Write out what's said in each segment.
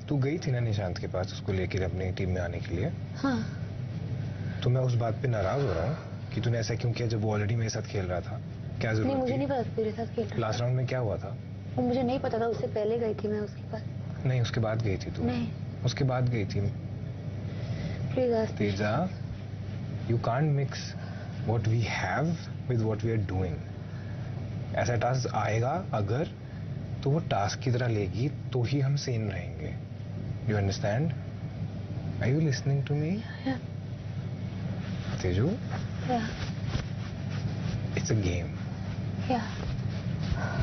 तू गई थी ना निशांत के पास उसको लेकर अपनी टीम में आने के लिए? हाँ। तो मैं उस बात पे नाराज हो रहा हूँ कि तूने ऐसा क्यों किया जब वो ऑलरेडी मेरे साथ खेल रहा था? क्या जरूरत नहीं, मुझे थी? नहीं पता तेरे साथ खेल रहा। लास्ट राउंड में क्या हुआ था? वो मुझे नहीं पता था, उससे पहले गई थी मैं उसके पास। नहीं, उसके बाद गई थी तू? नहीं, उसके बाद गई थी। Please ask. Teja, you can't mix what we have with what we are doing. ऐसा टास्क आएगा अगर तो वो टास्क की तरह लेगी तो ही हम सेन रहेंगे। You understand? Are you listening to me? Teju, it's a game.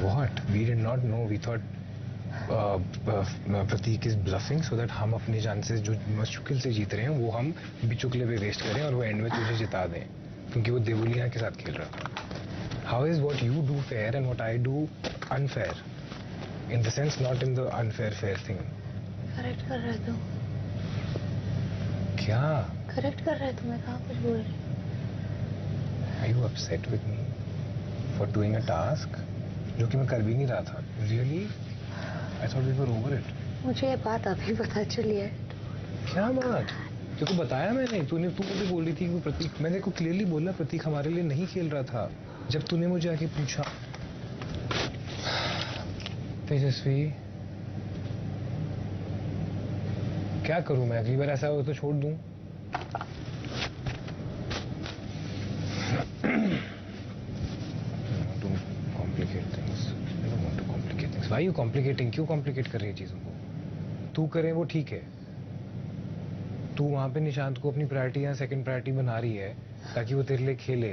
What? We did not know. We thought Prateek is bluffing so that हम अपने चांसेस जो मुश्किल से जीत रहे हैं वो हम बिचुकले पे वेस्ट करें और वो एंड में तुझे जिता दें, क्योंकि वो देवोलिना के साथ खेल रहा था। How is what you do fair and what I do unfair? In the sense not in the unfair fair thing. Correct कर रहे तू। क्या करेक्ट कर रहे तू? मैं कहाँ कुछ बोल रही? Are you upset with me for doing a task जो कि मैं कर भी नहीं रहा था? Really? I thought we were over it. मुझे ये बात अभी पता चली है। क्या बात? तेरे को बताया मैंने? तू मुझे बोल रही थी कि प्रतीक, मैंने को क्लियरली बोला प्रतीक हमारे लिए नहीं खेल रहा था जब तूने मुझे आके पूछा। तेजस्वी, क्या करूं मैं? अगली बार ऐसा हो तो छोड़ दूं? Why are you complicating? क्यों कॉम्प्लिकेट कर रही है चीजों को? तू करे वो ठीक है, तू वहां पे निशांत को अपनी प्रायोरिटी या सेकंड प्रायोरिटी बना रही है ताकि वो तेरे लिए खेले,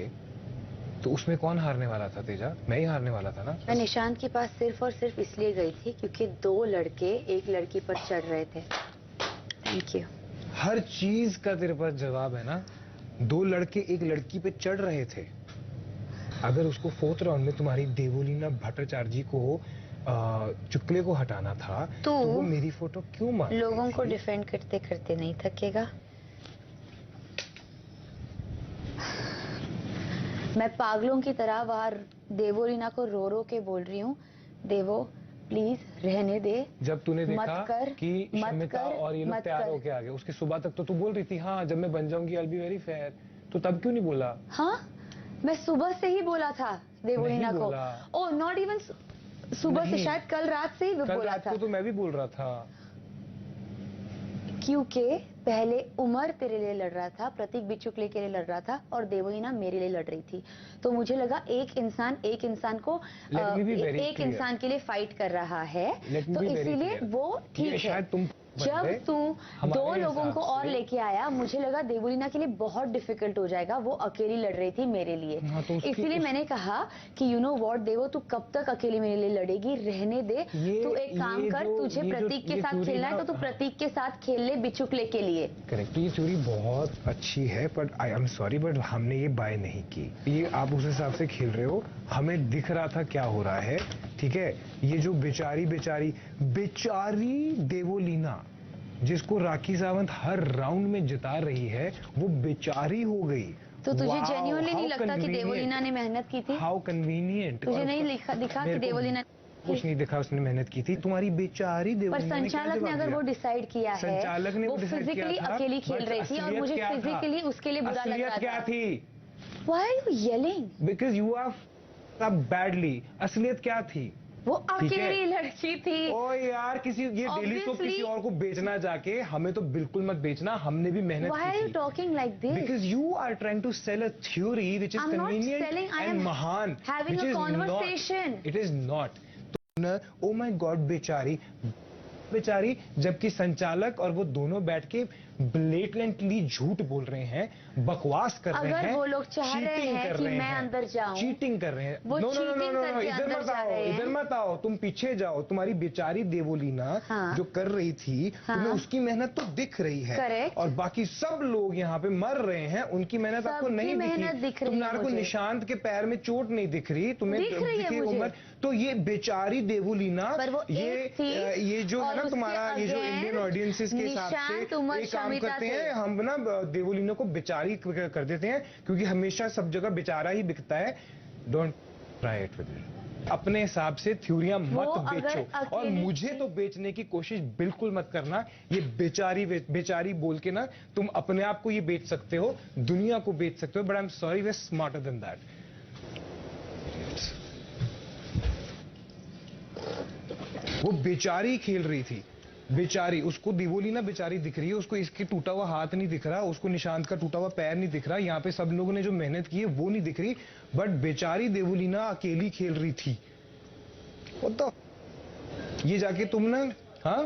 तो उसमें कौन हारने वाला था तेजा? मैं ही हारने वाला था ना। मैं निशांत के पास सिर्फ और सिर्फ इसलिए गई थी क्योंकि दो लड़के एक लड़की पर चढ़ रहे थे। Thank you. हर चीज का तेरे पास जवाब है ना? दो लड़के एक लड़की पे चढ़ रहे थे। अगर उसको फोर्थ राउंड में तुम्हारी देवोलीना भट्टाचार्य को चुकले को हटाना था तो वो मेरी फोटो क्यों मार? लोगों को डिफेंड करते करते नहीं थकेगा? मैं पागलों की तरह वहां देवोलीना को रो रो के बोल रही हूँ, देवो प्लीज रहने दे। जब तूने देखा कि शमिता और ये लोग तैयार होके आ गए, उसकी सुबह तक तो तू बोल रही थी हाँ जब मैं बन जाऊंगी I will be very fair, तो तब क्यों नहीं बोला? हाँ, मैं सुबह से ही बोला था देवोलीना को। ओ नॉट इवन सुबह से, शायद कल रात से ही बोला था। तो मैं भी बोल रहा था क्योंकि पहले उमर तेरे लिए लड़ रहा था, प्रतीक बिचुकले के लिए लड़ रहा था और देवोलीना मेरे लिए लड़ रही थी। तो मुझे लगा एक इंसान को एक इंसान के लिए फाइट कर रहा है, तो इसीलिए वो ठीक है। जब तू दो लोगों को और लेके आया, मुझे लगा देवोलीना के लिए बहुत डिफिकल्ट हो जाएगा, वो अकेली लड़ रही थी मेरे लिए। इसीलिए मैंने कहा कि यू नो व्हाट देवो, तू कब तक अकेली मेरे लिए लड़ेगी? रहने दे। तू एक काम कर, तुझे प्रतीक के साथ खेलना है तो तू प्रतीक के साथ खेल ले बिचुकले के लिए। करेक्ट, ये थ्योरी बहुत अच्छी है but I am sorry but हमने ये बाय नहीं की। ये आप उस हिसाब से खेल रहे हो, हमें दिख रहा था क्या हो रहा है, ठीक है? ये जो बेचारी देवोलीना जिसको राखी सावंत हर राउंड में जिता रही है, वो बेचारी हो गई। तो तुझे जेन्युइनली नहीं लगता कि देवोलीना ने मेहनत की थी? How convenient. तुझे नहीं दिखा कि देवोलीना कुछ नहीं दिखा उसने मेहनत की थी? तुम्हारी बेचारी देवोलीना। पर संचालक ने अगर वो डिसाइड किया है, संचालक ने वो फिजिकली अकेली खेल रही थी और मुझे फिजिकली उसके लिए बुरा लग रहा था। क्या थी? Why are you yelling? Because you are badly. असलियत क्या थी? वो अकेली लड़की थी। ओ यार, किसी ये डेली सोप किसी और को बेचना जाके, हमें तो बिल्कुल मत बेचना, हमने भी मेहनत की थी। Why are you talking like this? Because you are trying to sell a theory which is convenient and महान. Having a conversation. It is not. Oh my God, बेचारी, जबकि संचालक और वो दोनों बैठ के ब्लेटेंटली झूठ बोल रहे हैं, बकवास कर रहे हैं, वो लोग चाह रहे हैं कि मैं अंदर जाऊं, चीटिंग कर रहे हैं। वो चीटिंग करके अंदर जा रहे हैं। इधर मत आओ, तुम पीछे जाओ। तुम्हारी बेचारी देवोलीना जो कर रही थी, तुम्हें उसकी मेहनत तो दिख रही है, और बाकी सब लोग यहाँ पे मर रहे हैं, उनकी मेहनत आपको नहीं दिख रही। तुम्हारे को निशांत के पैर में चोट नहीं दिख रही, तुम्हें दिख रही उम्र। तो ये बेचारी देवोलीना, ये जो है ना तुम्हारा, ये जो इंडियन ऑडियंसेस के हिसाब से एक काम करते हैं हम ना, देवोलीना को बेचारी कर देते हैं क्योंकि हमेशा सब जगह बेचारा ही बिकता है। Don't try it with me. अपने हिसाब से थ्योरियां मत बेचो, और मुझे तो बेचने की कोशिश बिल्कुल मत करना। ये बेचारी बोल के ना तुम अपने आप को ये बेच सकते हो, दुनिया को बेच सकते हो, but I am sorry, we are smarter than that. वो बेचारी खेल रही थी, बेचारी, उसको दिवोलीना बेचारी दिख रही है, उसको इसके टूटा हुआ हाथ नहीं दिख रहा, उसको निशांत का टूटा हुआ पैर नहीं दिख रहा, यहाँ पे सब लोगों ने जो मेहनत की है वो नहीं दिख रही, बट बेचारी दिवोलीना अकेली खेल रही थी। तो ये जाके तुम ना, हाँ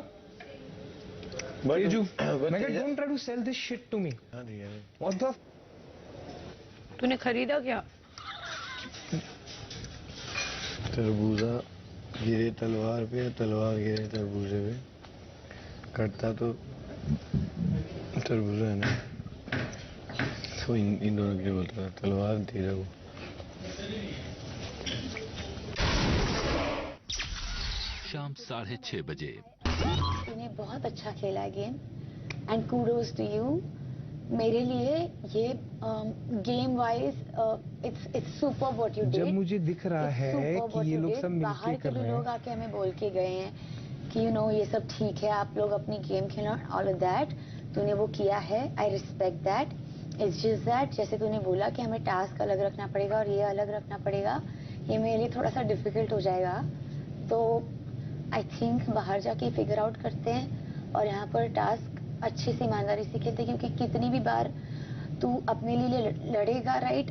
तेजू, मैं कहा don't try to sell this shit to me. What the, तूने खरीदा क्या? तरबूजा गिरे तलवार पे, तलवार गिरे तरबूजे पे, कटता तो तरबूजा है ना, तो इन दोनों के लिए बोल रहा, तलवार दे रहा वो। शाम 6:30 बजे। तूने बहुत अच्छा खेला game, and kudos to you. मेरे लिए ये game wise it's super what you did. जब मुझे दिख रहा है कि ये लोग सब मिलके कर रहे हैं, लोग आके हमें बोल के गए हैं कि यू नो ये सब ठीक है, आप लोग अपनी game Khelo, all of that तूने वो किया है, I respect that. It's just that जैसे तूने बोला कि हमें टास्क अलग रखना पड़ेगा और ये अलग रखना पड़ेगा, ये मेरे लिए थोड़ा सा डिफिकल्ट हो जाएगा। तो आई थिंक बाहर जाके फिगर आउट करते हैं और यहाँ पर टास्क अच्छे से ईमानदारी से खेलते हैं, क्योंकि कितनी भी बार तू अपने लिए लड़ेगा, राइट,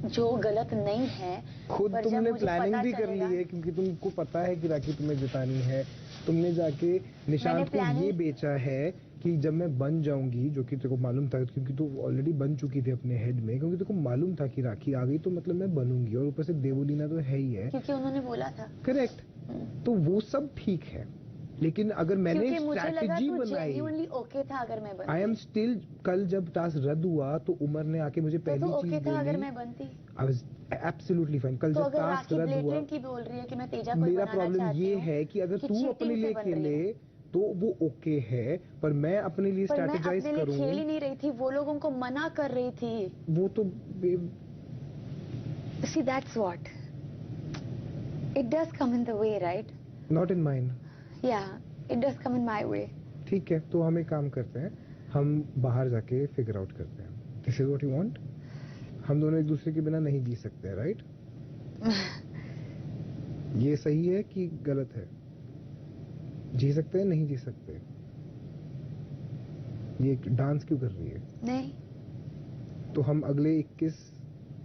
जो गलत नहीं है। खुद तुमने प्लानिंग भी कर ली है, क्योंकि तुमको पता है कि राखी तुम्हें जितानी है। तुमने जाके निशांत को ये बेचा है कि जब मैं बन जाऊंगी, जो कि तेरे को मालूम था, क्योंकि तू ऑलरेडी बन चुकी थी अपने हेड में, क्योंकि तेरे को मालूम था कि राखी आ गई तो मतलब मैं बनूंगी, और ऊपर से देवोलीना तो है ही है, क्योंकि उन्होंने बोला था। करेक्ट। तो वो सब ठीक है, लेकिन अगर मैंने स्ट्रैटेजी बनाई, ओके था अगर मैं बनती। आई एम स्टिल, कल जब टास्क रद्द हुआ तो उमर ने आके मुझे पहली चीज बोली, था अगर मैं बनती, आई वाज एब्सोल्युटली फाइन। कल जब टास्क रद्द हुआ, की बोल रही है कि मैं तेजा को मेरा प्रॉब्लम ये है कि अगर तू अपने लिए खेले तो वो ओके है, पर मैं अपने लिए स्ट्रैटेजाइज करूं। खेल ही नहीं रही थी, वो लोग उनको मना कर रही थी। वो तो see that's what it does come in the way, right? Not in mine. Yeah, it does come in my way. ठीक है, तो हम एक काम करते हैं, हम बाहर जाके फिगर आउट करते हैं। This is what you want? हम दोनों एक दूसरे के बिना नहीं जी सकते, राइट? ये सही है कि गलत है? जी सकते हैं, नहीं जी सकते? ये डांस क्यों कर रही है? नहीं, तो हम अगले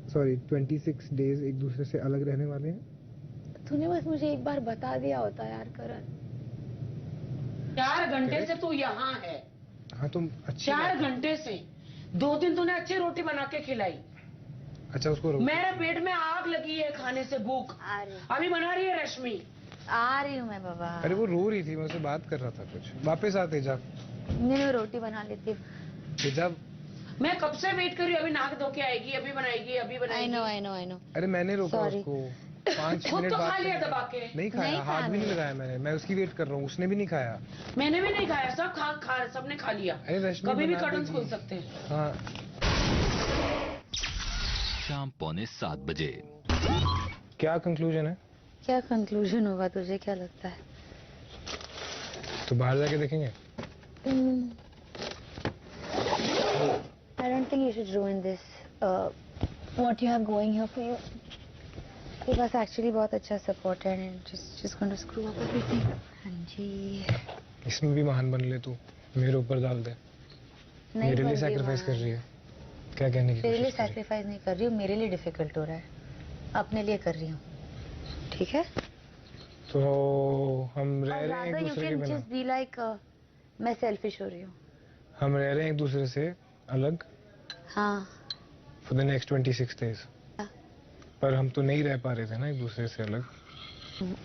26 डेज एक दूसरे से अलग रहने वाले हैं। तूने बस मुझे एक बार बता दिया होता यार करण। 4 घंटे से तू यहाँ है। हाँ, तुम अच्छी 4 घंटे से 2 दिन तूने अच्छी रोटी बना के खिलाई। अच्छा, उसको मेरे पेट में आग लगी है खाने से, भूख अभी बना रही है रश्मि। आ रही हूँ मैं बाबा। अरे वो रो रही थी, मैं उससे बात कर रहा था कुछ। वापस आ तेजा। नहीं, रोटी बना लेती। तेजा, मैं कब से वेट कर रही हूँ, अभी नाक धो के आएगी, अभी बनाएगी, अभी बनाएगी। I know। अरे मैंने रोका उसको 5 मिनट तो बाद। खा लिया दबा के। नहीं खाया, हाथ भी नहीं लगाया मैंने। मैं उसकी वेट कर रहा हूँ, उसने भी नहीं खाया। मैंने भी नहीं खाया, सब सबने खा लिया। कभी भी कर्टन्स खोल सकते हैं। हाँ। शाम 6:45 बजे। क्या कंक्लूजन है? क्या कंक्लूजन होगा, तुझे क्या लगता है? तो बाहर जाके देखेंगे। I don't think you should ruin this. What you have going here for you. It was actually बहुत अच्छा सपोर्ट है, and just going to screw up everything. हाँ जी। इसमें भी महान बन ले तू, मेरे ऊपर डाल दे। मेरे लिए सैक्रिफाइस कर रही है। क्या कहने की कोशिश कर रही है? तेरे लिए सैक्रिफाइस नहीं कर रही हूँ, मेरे लिए डिफिकल्ट हो रहा है, अपने लिए कर रही हूँ, ठीक है? तो हम रह रहे हैं एक दूसरे के बिना। just be like, मैं सेल्फिश हो रही हूँ। हम रह रहे हैं एक दूसरे से अलग। हाँ। For the next 26 days. पर हम तो नहीं रह पा रहे थे ना एक दूसरे से अलग।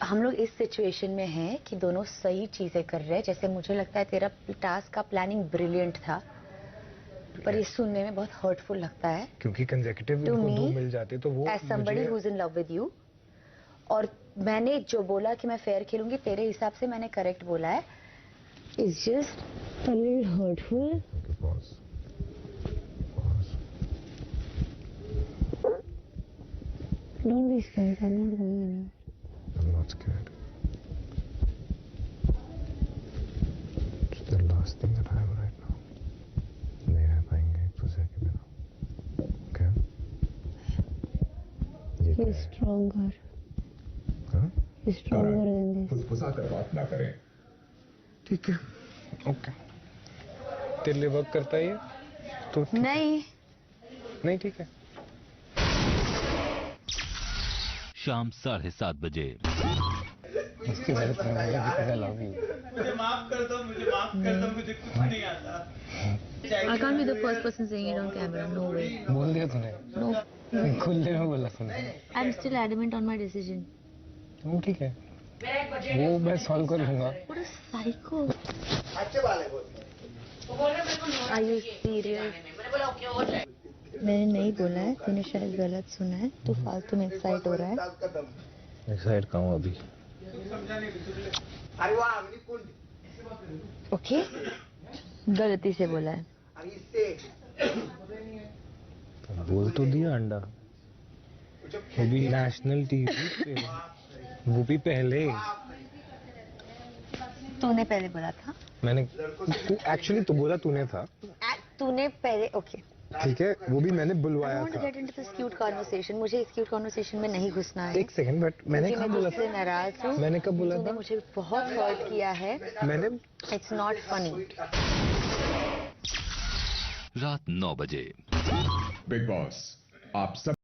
हम लोग इस सिचुएशन में हैं कि दोनों सही चीजें कर रहे हैं। जैसे मुझे लगता है तेरा टास्क का प्लानिंग ब्रिलियंट था, पर ये सुनने में बहुत हर्टफुल लगता है, क्योंकि कंसेक्यूटिव इनको 2 मिल जाते तो वो as somebody who's in love with you, और मैंने जो बोला कि मैं फेयर खेलूंगी, तेरे हिसाब से मैंने करेक्ट बोला है। It's just a little hurtful. Don't be scared, I'm not going anywhere. That's good. It's the last thing that I have right now. नहीं रह पाएंगे एक दूसरे के बिना. Okay? He's stronger. हाँ? He's stronger than this. फुसफुसा कर बात ना करें. ठीक है. Okay. तेरे लिए वर्क करता है ये? तो नहीं ठीक है. शाम 7:30 बजे। उसकी वजह से मैं लव यू। मुझे माफ कर दो, मुझे कुछ नहीं आता। I can't be the first person saying it on camera. No way. बोल दिया तूने? No. खुले में बोला तूने? I'm still adamant on my decision. वो ठीक है, वो मैं सॉल्व कर लूंगा। What a psycho. Are you serious? मैंने नहीं बोला है, तूने शायद गलत सुना है, तू फालतू में एक्साइट हो रहा है। एक्साइट कहाँ हूँ अभी? ओके, गलती से बोला है। बोल तो दिया अंडा, वो भी नेशनल टीवी पे, वो भी पहले। तूने पहले बोला था। मैंने एक्चुअली तो बोला तूने था। तूने पहले, ओके ठीक है, वो भी मैंने बुलवाया था। Get into this cute conversation, मुझे इस क्यूट कन्वर्सेशन में नहीं घुसना है। एक सेकंड, बट मैंने कब बोला था? नाराज हूँ। मैंने कब बोला तूने था? मुझे बहुत हर्ट किया है। मैंने इट्स नॉट फनी। रात 9 बजे। बिग बॉस आप सब